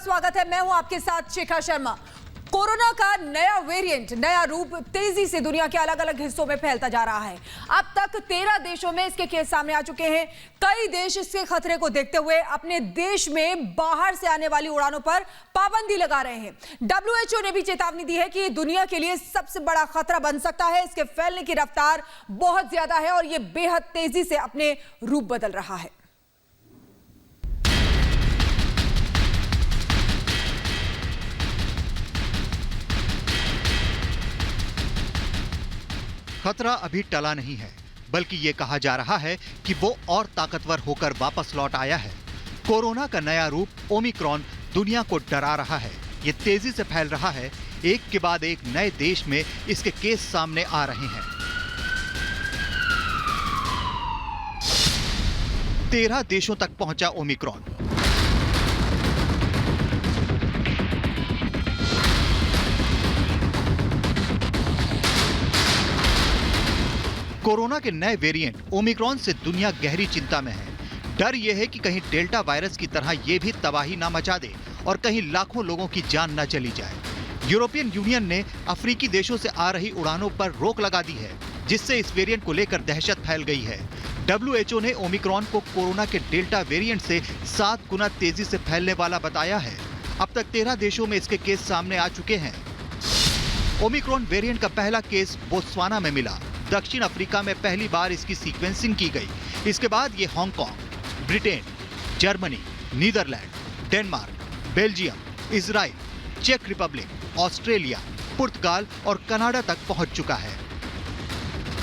स्वागत है। मैं हूं आपके साथ शिखा शर्मा। कोरोना का नया वेरिएंट, नया रूप तेजी से दुनिया के अलग अलग हिस्सों में फैलता जा रहा है। अब तक 13 देशों में इसके केस सामने आ चुके हैं। कई देश इसके खतरे को देखते हुए अपने देश में बाहर से आने वाली उड़ानों पर पाबंदी लगा रहे हैं। WHO ने भी चेतावनी दी है कि ये दुनिया के लिए सबसे बड़ा खतरा बन सकता है। इसके फैलने की रफ्तार बहुत ज्यादा है और ये बेहद तेजी से अपने रूप बदल रहा है। खतरा अभी टला नहीं है, बल्कि ये कहा जा रहा है कि वो और ताकतवर होकर वापस लौट आया है। कोरोना का नया रूप ओमिक्रॉन दुनिया को डरा रहा है। ये तेजी से फैल रहा है। एक के बाद एक नए देश में इसके केस सामने आ रहे हैं। 13 देशों तक पहुंचा ओमिक्रॉन। कोरोना के नए वेरिएंट ओमिक्रॉन से दुनिया गहरी चिंता में है। डर यह है कि कहीं डेल्टा वायरस की तरह यह भी तबाही ना मचा दे और कहीं लाखों लोगों की जान ना चली जाए। यूरोपियन यूनियन ने अफ्रीकी देशों से आ रही उड़ानों पर रोक लगा दी है, जिससे इस वेरिएंट को लेकर दहशत फैल गई है। WHO ने ओमिक्रॉन को कोरोना के डेल्टा वेरिएंट से 7 गुना तेजी से फैलने वाला बताया है। अब तक 13 देशों में इसके केस सामने आ चुके हैं। ओमिक्रॉन वेरिएंट का पहला केस बोत्सवाना में मिला। दक्षिण अफ्रीका में पहली बार इसकी सीक्वेंसिंग की गई। इसके बाद ये Hong Kong, Britain, Germany, Netherland, Denmark, Belgium, Israel, चेक रिपब्लिक, ऑस्ट्रेलिया, पुर्तगाल और कनाडा तक पहुंच चुका है।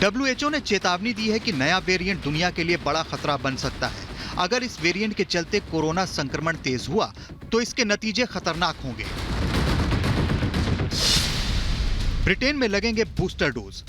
WHO ने चेतावनी दी है कि नया वेरिएंट दुनिया के लिए बड़ा खतरा बन सकता है। अगर इस वेरिएंट के चलते कोरोना संक्रमण तेज हुआ तो इसके नतीजे खतरनाक होंगे। ब्रिटेन में लगेंगे बूस्टर डोज।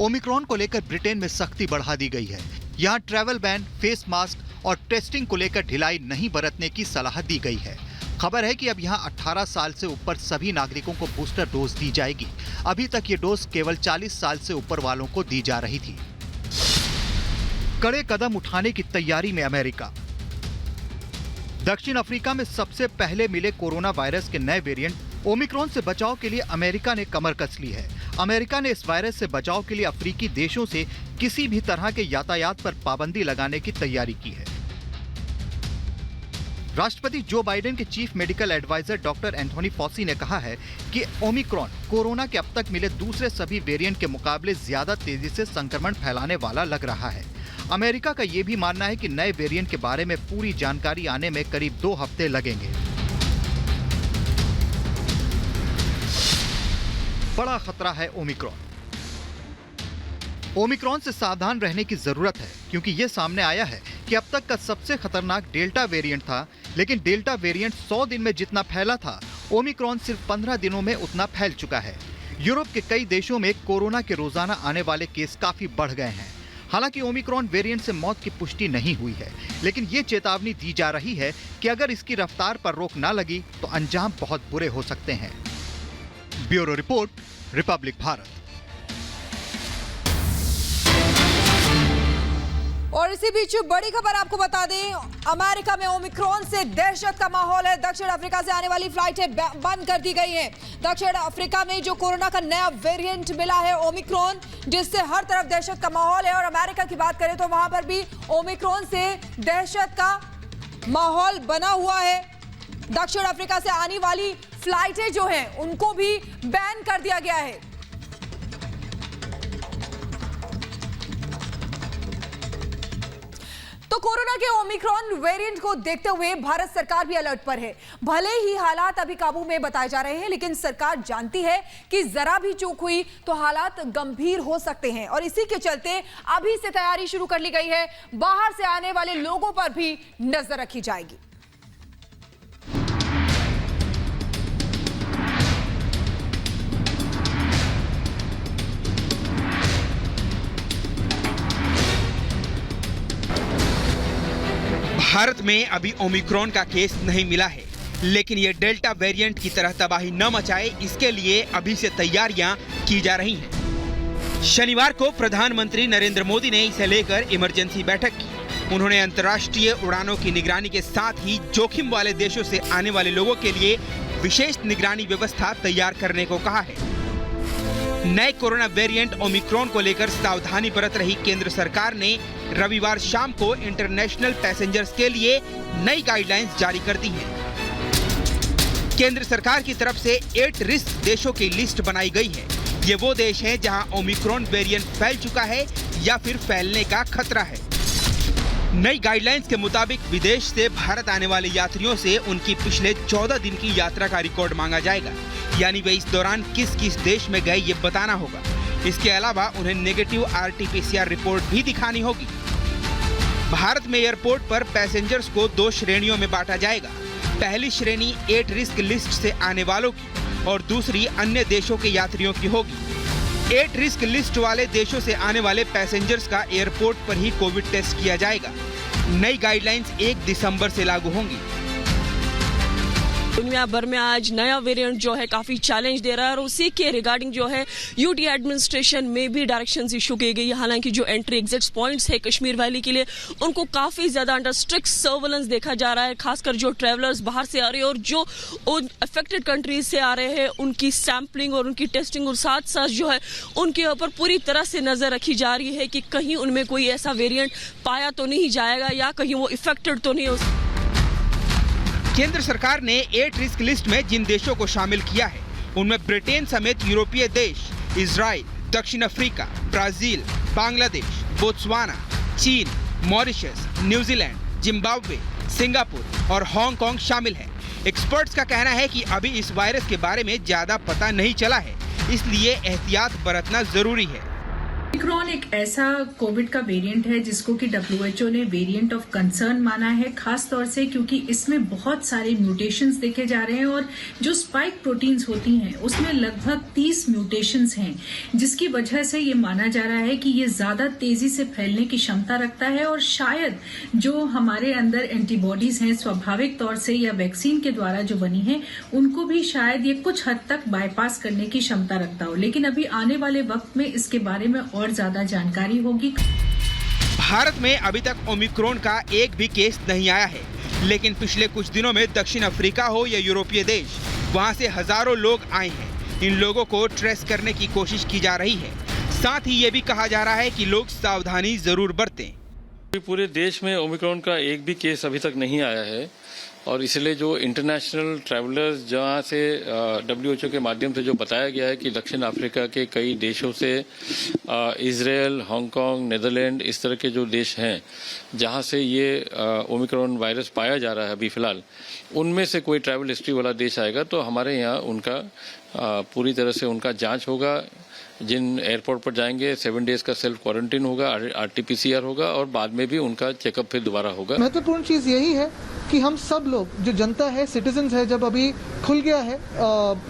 ओमिक्रॉन को लेकर ब्रिटेन में सख्ती बढ़ा दी गई है। यहां ट्रैवल बैन, फेस मास्क और टेस्टिंग को लेकर ढिलाई नहीं बरतने की सलाह दी गई है। खबर है कि अब यहां 18 साल से ऊपर सभी नागरिकों को बूस्टर डोज दी जाएगी। अभी तक ये डोज केवल 40 साल से ऊपर वालों को दी जा रही थी। कड़े कदम उठाने की तैयारी में अमेरिका। दक्षिण अफ्रीका में सबसे पहले मिले कोरोना वायरस के नए वेरिएंट ओमिक्रॉन से बचाव के लिए अमेरिका ने कमर कस ली है। अमेरिका ने इस वायरस से बचाव के लिए अफ्रीकी देशों से किसी भी तरह के यातायात पर पाबंदी लगाने की तैयारी की है। राष्ट्रपति जो बाइडेन के chief medical adviser doctor Anthony Fauci ने कहा है कि ओमिक्रॉन कोरोना के अब तक मिले दूसरे सभी वेरिएंट के मुकाबले ज्यादा तेजी से संक्रमण फैलाने वाला लग रहा है। अमेरिका का यह भी मानना है कि नए वेरिएंट के बारे में पूरी जानकारी आने में करीब 2 हफ्ते लगेंगे। बड़ा खतरा है ओमिक्रॉन। ओमिक्रॉन से सावधान रहने की जरूरत है, क्योंकि यह सामने आया है कि अब तक का सबसे खतरनाक डेल्टा वेरिएंट था, लेकिन डेल्टा वेरिएंट 100 दिन में जितना फैला था, ओमिक्रॉन सिर्फ 15 दिनों में उतना फैल चुका है। यूरोप के कई देशों में कोरोना के रोजाना आने वाले केस काफी बढ़ गए हैं। हालांकि ओमिक्रॉन वेरिएंट से मौत की पुष्टि नहीं हुई है, लेकिन ये चेतावनी दी जा रही है कि अगर इसकी रफ्तार पर रोक न लगी तो अंजाम बहुत बुरे हो सकते हैं। Bureau report, Republic Bharat. और इसी बीच बड़ी खबर आपको बता दें, अमेरिका में ओमिक्रॉन से दहशत का माहौल है। दक्षिण अफ्रीका से आने वाली फ्लाइटें बंद कर दी गई हैं। दक्षिण अफ्रीका में जो कोरोना का नया वेरिएंट मिला है ओमिक्रॉन, जिससे हर तरफ दहशत का माहौल है। और अमेरिका की बात करें तो वहां पर भी ओमिक्रॉन से दहशत का माहौल बना हुआ है। दक्षिण अफ्रीका से आने वाली फ्लाइटें जो हैं उनको भी बैन कर दिया गया है। तो कोरोना के ओमिक्रॉन वेरिएंट को देखते हुए भारत सरकार भी अलर्ट पर है। भले ही हालात अभी काबू में बताए जा रहे हैं, लेकिन सरकार जानती है कि जरा भी चूक हुई तो हालात गंभीर हो सकते हैं और इसी के चलते अभी से तैयारी शुरू कर ली गई है। बाहर से आने वाले लोगों पर भी नजर रखी जाएगी। भारत में अभी ओमिक्रॉन का केस नहीं मिला है, लेकिन ये डेल्टा वेरिएंट की तरह तबाही न मचाए, इसके लिए अभी से तैयारियां की जा रही हैं। शनिवार को प्रधानमंत्री नरेंद्र मोदी ने इसे लेकर इमरजेंसी बैठक की। उन्होंने अंतर्राष्ट्रीय उड़ानों की निगरानी के साथ ही जोखिम वाले देशों से आने वाले लोगों के लिए विशेष निगरानी व्यवस्था तैयार करने को कहा है। नए कोरोना वेरिएंट ओमिक्रॉन को लेकर सावधानी बरत रही केंद्र सरकार ने रविवार शाम को इंटरनेशनल पैसेंजर्स के लिए नई गाइडलाइंस जारी कर दी है। केंद्र सरकार की तरफ से 8 रिस्क देशों की लिस्ट बनाई गई है। ये वो देश हैं जहां ओमिक्रॉन वेरिएंट फैल चुका है या फिर फैलने का खतरा है। नई गाइडलाइंस के मुताबिक विदेश से भारत आने वाले यात्रियों से उनकी पिछले 14 दिन की यात्रा का रिकॉर्ड मांगा जाएगा, यानी वे इस दौरान किस किस देश में गए ये बताना होगा। इसके अलावा उन्हें नेगेटिव RT-PCR रिपोर्ट भी दिखानी होगी। भारत में एयरपोर्ट पर पैसेंजर्स को 2 श्रेणियों में बांटा जाएगा। पहली श्रेणी 8 रिस्क लिस्ट से आने वालों की और दूसरी अन्य देशों के यात्रियों की होगी। 8 रिस्क लिस्ट वाले देशों से आने वाले पैसेंजर्स का एयरपोर्ट पर ही कोविड टेस्ट किया जाएगा। नई गाइडलाइंस 1 दिसंबर से लागू होंगी। दुनिया भर में आज नया वेरिएंट जो है काफी चैलेंज दे रहा है और उसी के रिगार्डिंग जो है यूटी एडमिनिस्ट्रेशन में भी डायरेक्शंस इशू की गई है। हालांकि जो एंट्री एग्जिट पॉइंट्स है कश्मीर वैली के लिए उनको काफी ज्यादा अंडर स्ट्रिक्ट सर्वेलेंस देखा जा रहा है। खासकर जो ट्रेवलर्स बाहर से आ रहे हैं और जो अफेक्टेड कंट्रीज से आ रहे हैं उनकी सैंपलिंग और उनकी टेस्टिंग और साथ साथ जो है उनके ऊपर पूरी तरह से नजर रखी जा रही है कि कहीं उनमें कोई ऐसा वेरिएंट पाया तो नहीं जाएगा या कहीं वो इफेक्टेड तो नहीं हो। केंद्र सरकार ने 8 रिस्क लिस्ट में जिन देशों को शामिल किया है उनमें ब्रिटेन समेत यूरोपीय देश, इजराइल, दक्षिण अफ्रीका, ब्राजील, बांग्लादेश, बोत्सवाना, चीन, मॉरिशस, न्यूजीलैंड, जिम्बाब्वे, सिंगापुर और हांगकांग शामिल हैं। एक्सपर्ट्स का कहना है कि अभी इस वायरस के बारे में ज्यादा पता नहीं चला है, इसलिए एहतियात बरतना जरूरी है। ओमिक्रॉन एक ऐसा कोविड का वेरिएंट है जिसको कि WHO ने वेरिएंट ऑफ कंसर्न माना है, खास तौर से क्योंकि इसमें बहुत सारे म्यूटेशंस देखे जा रहे हैं और जो स्पाइक प्रोटीन्स होती हैं उसमें लगभग 30 म्यूटेशंस हैं, जिसकी वजह से ये माना जा रहा है कि ये ज्यादा तेजी से फैलने की क्षमता रखता है और शायद जो हमारे अंदर एंटीबॉडीज हैं स्वाभाविक तौर से या वैक्सीन के द्वारा जो बनी है उनको भी शायद ये कुछ हद तक बाईपास करने की क्षमता रखता हो। लेकिन अभी आने वाले वक्त में इसके बारे में और ज्यादा जानकारी होगी। भारत में अभी तक ओमिक्रॉन का एक भी केस नहीं आया है, लेकिन पिछले कुछ दिनों में दक्षिण अफ्रीका हो या यूरोपीय देश, वहां से हजारों लोग आए हैं। इन लोगों को ट्रेस करने की कोशिश की जा रही है। साथ ही ये भी कहा जा रहा है कि लोग सावधानी जरूर बरतें। पूरे देश में ओमिक्रॉन का एक भी केस अभी तक नहीं आया है और इसलिए जो इंटरनेशनल ट्रैवलर्स जहाँ से WHO के माध्यम से जो बताया गया है कि दक्षिण अफ्रीका के कई देशों से इजराइल, हांगकांग, नीदरलैंड इस तरह के जो देश हैं जहाँ से ये ओमिक्रॉन वायरस पाया जा रहा है अभी फिलहाल, उनमें से कोई ट्रैवल हिस्ट्री वाला देश आएगा तो हमारे यहाँ उनका पूरी तरह से उनका जांच होगा। जिन एयरपोर्ट पर जाएंगे 7 डेज का सेल्फ क्वारंटीन होगा, RT-PCR होगा और बाद में भी उनका चेकअप फिर दोबारा होगा। महत्वपूर्ण चीज़ यही है कि हम सब लोग जो जनता है, सिटीजन्स है, जब अभी खुल गया है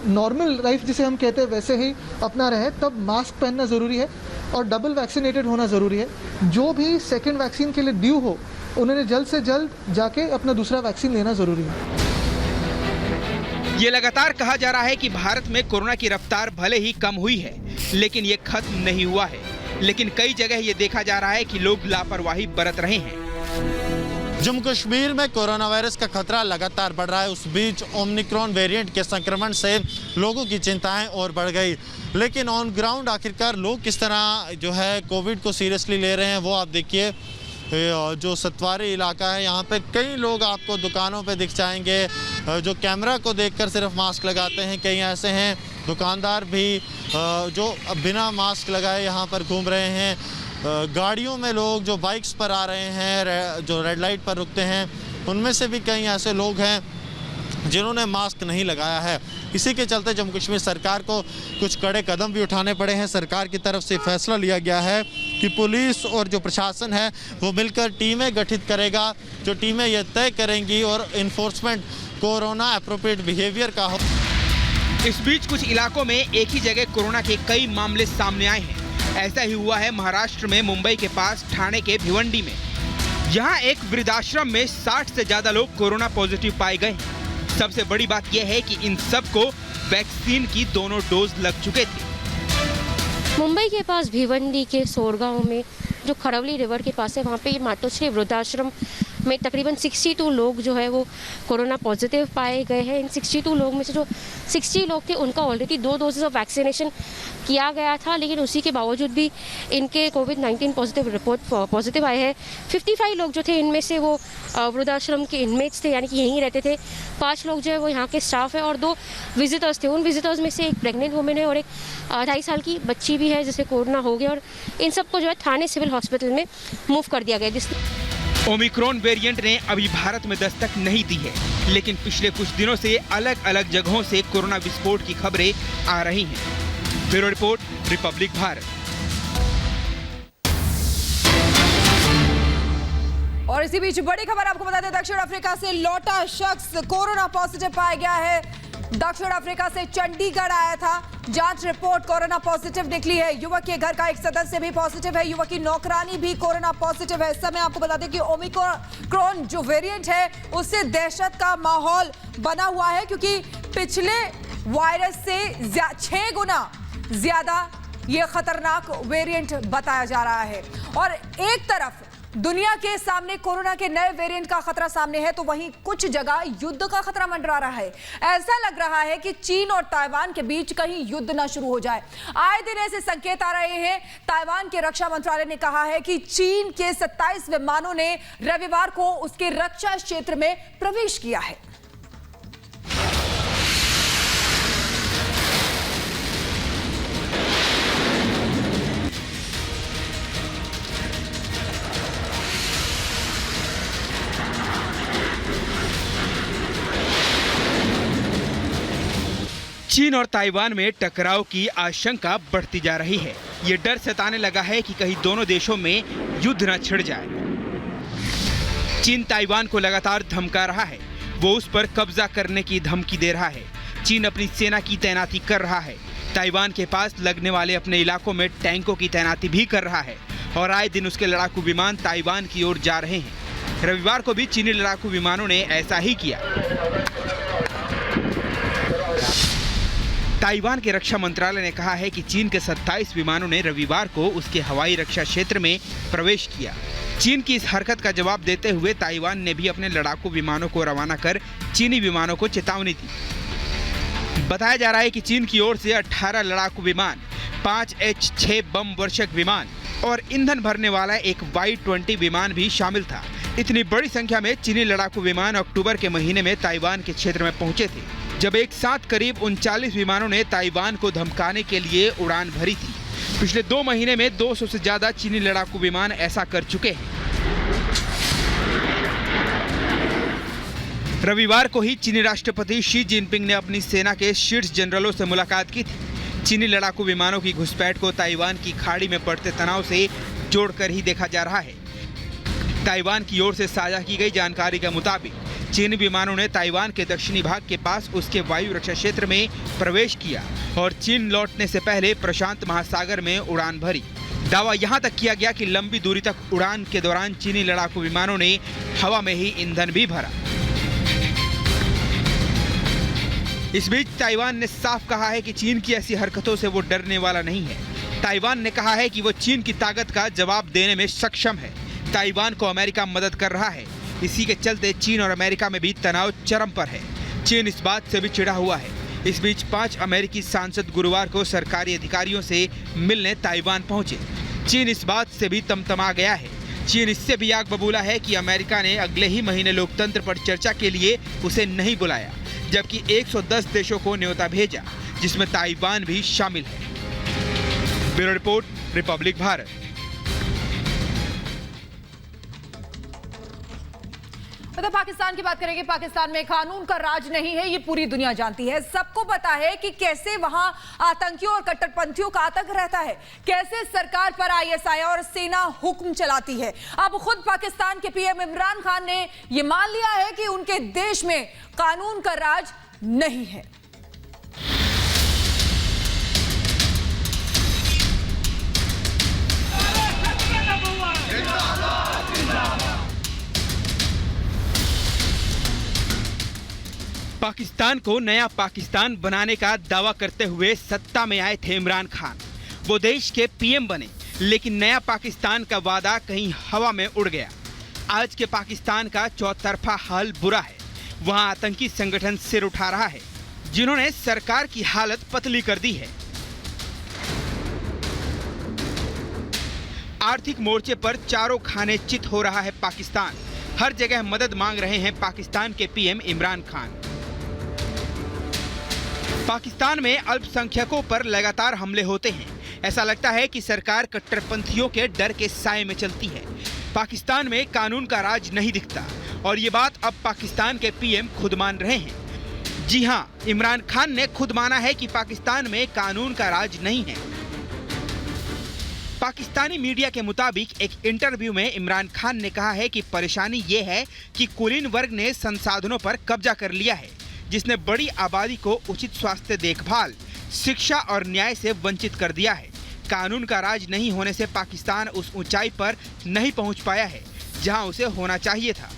नॉर्मल लाइफ जिसे हम कहते हैं वैसे ही अपना रहे, तब मास्क पहनना ज़रूरी है और डबल वैक्सीनेटेड होना ज़रूरी है। जो भी सेकेंड वैक्सीन के लिए ड्यू हो उन्होंने जल्द से जल्द जाके अपना दूसरा वैक्सीन लेना ज़रूरी है। ये लगातार कहा जा रहा है कि भारत में कोरोना की रफ्तार भले ही कम हुई है, लेकिन ये खत्म नहीं हुआ है। लेकिन कई जगह ये देखा जा रहा है कि लोग लापरवाही बरत रहे हैं। जम्मू कश्मीर में कोरोना वायरस का खतरा लगातार बढ़ रहा है। उस बीच ओमिक्रॉन वेरिएंट के संक्रमण से लोगों की चिंताएं और बढ़ गई। लेकिन ऑन ग्राउंड आखिरकार लोग किस तरह जो है कोविड को सीरियसली ले रहे हैं वो आप देखिए। जो सतवारी इलाका है यहाँ पे कई लोग आपको दुकानों पे दिख जाएंगे जो कैमरा को देखकर सिर्फ मास्क लगाते हैं। कई ऐसे हैं दुकानदार भी जो बिना मास्क लगाए यहाँ पर घूम रहे हैं। गाड़ियों में लोग जो बाइक्स पर आ रहे हैं, जो रेड लाइट पर रुकते हैं, उनमें से भी कई ऐसे लोग हैं जिन्होंने मास्क नहीं लगाया है। इसी के चलते जम्मू कश्मीर सरकार को कुछ कड़े कदम भी उठाने पड़े हैं। सरकार की तरफ से फैसला लिया गया है कि पुलिस और जो प्रशासन है वो मिलकर टीमें गठित करेगा, जो टीमें ये तय करेंगी और इन्फोर्समेंट कोरोना एप्रोप्रिएट बिहेवियर का हो। इस बीच कुछ इलाकों में एक ही जगह कोरोना के कई मामले सामने आए हैं। ऐसा ही हुआ है महाराष्ट्र में मुंबई के पास ठाणे के भिवंडी में। यहाँ एक वृद्धाश्रम में 60 से ज्यादा लोग कोरोना पॉजिटिव पाए गए हैं। सबसे बड़ी बात यह है कि इन सबको वैक्सीन की दोनों डोज लग चुके थे। मुंबई के पास भिवंडी के सोरगांव में जो खरवली रिवर के पास है, वहाँ पे मातोश्री वृद्धाश्रम में तकरीबन 62 लोग जो है वो कोरोना पॉजिटिव पाए गए हैं। इन 62 लोग में से जो 60 लोग थे उनका ऑलरेडी 2 डोजेज ऑफ वैक्सीनेशन किया गया था, लेकिन उसी के बावजूद भी इनके कोविड-19 पॉजिटिव रिपोर्ट पॉजिटिव आए हैं। 55 लोग जो थे इनमें से वो वृद्धाश्रम के इनमेट्स थे, यानी कि यहीं रहते थे। 5 लोग जो है वो यहाँ के स्टाफ है और 2 विजिटर्स थे। उन विजिटर्स में से एक प्रेग्नेंट वुमेन है और एक 2.5 साल की बच्ची भी है जिसे कोरोना हो गया, और इन सबको जो है थाने सिविल हॉस्पिटल में मूव कर दिया गया। ओमिक्रॉन वेरिएंट ने अभी भारत में दस्तक नहीं दी है, लेकिन पिछले कुछ दिनों से अलग अलग जगहों से कोरोना विस्फोट की खबरें आ रही हैं। Bureau report, Republic Bharat. और इसी बीच बड़ी खबर आपको बता दें, दक्षिण अफ्रीका से लौटा शख्स कोरोना पॉजिटिव पाया गया है। दक्षिण अफ्रीका से चंडीगढ़ आया था, जांच रिपोर्ट कोरोना पॉजिटिव निकली है। युवक के घर का एक सदस्य भी पॉजिटिव है, युवक की नौकरानी भी कोरोना पॉजिटिव है। इस समय आपको बता दें कि ओमिक्रॉन जो वेरिएंट है उससे दहशत का माहौल बना हुआ है, क्योंकि पिछले वायरस से 6 गुना ज्यादा ये खतरनाक वेरिएंट बताया जा रहा है। और एक तरफ दुनिया के सामने कोरोना के नए वेरिएंट का खतरा सामने है, तो वहीं कुछ जगह युद्ध का खतरा मंडरा रहा है। ऐसा लग रहा है कि चीन और ताइवान के बीच कहीं युद्ध ना शुरू हो जाए। आए दिन ऐसे संकेत आ रहे हैं। ताइवान के रक्षा मंत्रालय ने कहा है कि चीन के 27 विमानों ने रविवार को उसके रक्षा क्षेत्र में प्रवेश किया है। चीन और ताइवान में टकराव की आशंका बढ़ती जा रही है। ये डर सताने लगा है कि कहीं दोनों देशों में युद्ध न छिड़ जाए। चीन ताइवान को लगातार धमका रहा है, वो उस पर कब्जा करने की धमकी दे रहा है। चीन अपनी सेना की तैनाती कर रहा है, ताइवान के पास लगने वाले अपने इलाकों में टैंकों की तैनाती भी कर रहा है, और आए दिन उसके लड़ाकू विमान ताइवान की ओर जा रहे हैं। रविवार को भी चीनी लड़ाकू विमानों ने ऐसा ही किया। ताइवान के रक्षा मंत्रालय ने कहा है कि चीन के 27 विमानों ने रविवार को उसके हवाई रक्षा क्षेत्र में प्रवेश किया। चीन की इस हरकत का जवाब देते हुए ताइवान ने भी अपने लड़ाकू विमानों को रवाना कर चीनी विमानों को चेतावनी दी। बताया जा रहा है कि चीन की ओर से 18 लड़ाकू विमान, 5 H-6 बम वर्षक विमान और ईंधन भरने वाला एक Y-20 विमान भी शामिल था। इतनी बड़ी संख्या में चीनी लड़ाकू विमान अक्टूबर के महीने में ताइवान के क्षेत्र में पहुंचे थे, जब एक साथ करीब 39 विमानों ने ताइवान को धमकाने के लिए उड़ान भरी थी। पिछले 2 महीने में 200 से ज्यादा चीनी लड़ाकू विमान ऐसा कर चुके हैं। रविवार को ही चीनी राष्ट्रपति शी जिनपिंग ने अपनी सेना के शीर्ष जनरलों से मुलाकात की थी। चीनी लड़ाकू विमानों की घुसपैठ को ताइवान की खाड़ी में बढ़ते तनाव से जोड़कर ही देखा जा रहा है। ताइवान की ओर से साझा की गई जानकारी के मुताबिक चीनी विमानों ने ताइवान के दक्षिणी भाग के पास उसके वायु रक्षा क्षेत्र में प्रवेश किया और चीन लौटने से पहले प्रशांत महासागर में उड़ान भरी। दावा यहां तक किया गया कि लंबी दूरी तक उड़ान के दौरान चीनी लड़ाकू विमानों ने हवा में ही ईंधन भी भरा। इस बीच ताइवान ने साफ कहा है कि चीन की ऐसी हरकतों से वो डरने वाला नहीं है। ताइवान ने कहा है कि वो चीन की ताकत का जवाब देने में सक्षम है। ताइवान को अमेरिका मदद कर रहा है। इसी के चलते चीन और अमेरिका में भी तनाव चरम पर है। चीन इस बात से भी चिढ़ा हुआ है। इस बीच 5 अमेरिकी सांसद गुरुवार को सरकारी अधिकारियों से मिलने ताइवान पहुंचे। चीन इस बात से भी तमतमा गया है। चीन इससे भी आग बबूला है कि अमेरिका ने अगले ही महीने लोकतंत्र पर चर्चा के लिए उसे नहीं बुलाया, जबकि 110 देशों को न्योता भेजा, जिसमें ताइवान भी शामिल है। Bureau report, Republic Bharat. तो पाकिस्तान की बात करेंगे। पाकिस्तान में कानून का राज नहीं है, ये पूरी दुनिया जानती है। सबको पता है कि कैसे वहां आतंकियों और कट्टरपंथियों का आतंक रहता है, कैसे सरकार पर ISI और सेना हुक्म चलाती है। अब खुद पाकिस्तान के PM इमरान खान ने यह मान लिया है कि उनके देश में कानून का राज नहीं है। पाकिस्तान को नया पाकिस्तान बनाने का दावा करते हुए सत्ता में आए थे इमरान खान। वो देश के पीएम बने, लेकिन नया पाकिस्तान का वादा कहीं हवा में उड़ गया। आज के पाकिस्तान का चौतरफा हाल बुरा है। वहां आतंकी संगठन सिर उठा रहा है, जिन्होंने सरकार की हालत पतली कर दी है। आर्थिक मोर्चे पर चारों खाने चित हो रहा है पाकिस्तान। हर जगह मदद मांग रहे हैं पाकिस्तान के पीएम इमरान खान। पाकिस्तान में अल्पसंख्यकों पर लगातार हमले होते हैं। ऐसा लगता है कि सरकार कट्टरपंथियों के डर के साए में चलती है। पाकिस्तान में कानून का राज नहीं दिखता, और ये बात अब पाकिस्तान के पीएम खुद मान रहे हैं। जी हां, इमरान खान ने खुद माना है कि पाकिस्तान में कानून का राज नहीं है। पाकिस्तानी मीडिया के मुताबिक एक इंटरव्यू में इमरान खान ने कहा है कि परेशानी ये है कि कुलीन वर्ग ने संसाधनों पर कब्जा कर लिया है, जिसने बड़ी आबादी को उचित स्वास्थ्य देखभाल, शिक्षा और न्याय से वंचित कर दिया है। कानून का राज नहीं होने से पाकिस्तान उस ऊंचाई पर नहीं पहुंच पाया है जहां उसे होना चाहिए था।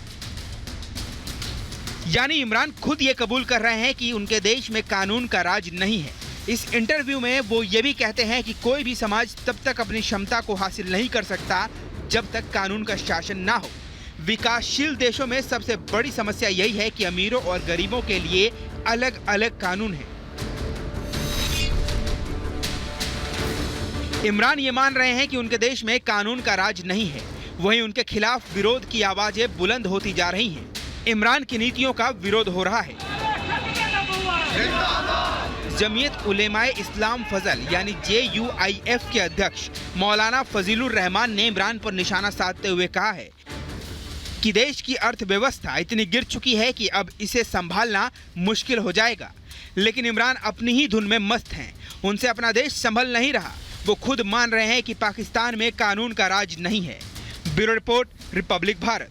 यानी इमरान खुद ये कबूल कर रहे हैं कि उनके देश में कानून का राज नहीं है। इस इंटरव्यू में वो ये भी कहते हैं कि कोई भी समाज तब तक अपनी क्षमता को हासिल नहीं कर सकता जब तक कानून का शासन ना हो। विकासशील देशों में सबसे बड़ी समस्या यही है कि अमीरों और गरीबों के लिए अलग अलग कानून हैं। इमरान ये मान रहे हैं कि उनके देश में कानून का राज नहीं है, वहीं उनके खिलाफ विरोध की आवाजें बुलंद होती जा रही हैं। इमरान की नीतियों का विरोध हो रहा है। जमीयत उलेमाए इस्लाम फजल यानी JUIF के अध्यक्ष मौलाना फजीलुर रहमान ने इमरान पर निशाना साधते हुए कहा है कि देश की अर्थव्यवस्था इतनी गिर चुकी है कि अब इसे संभालना मुश्किल हो जाएगा। लेकिन इमरान अपनी ही धुन में मस्त हैं, उनसे अपना देश संभल नहीं रहा। वो खुद मान रहे हैं कि पाकिस्तान में कानून का राज नहीं है। Bureau report, Republic Bharat.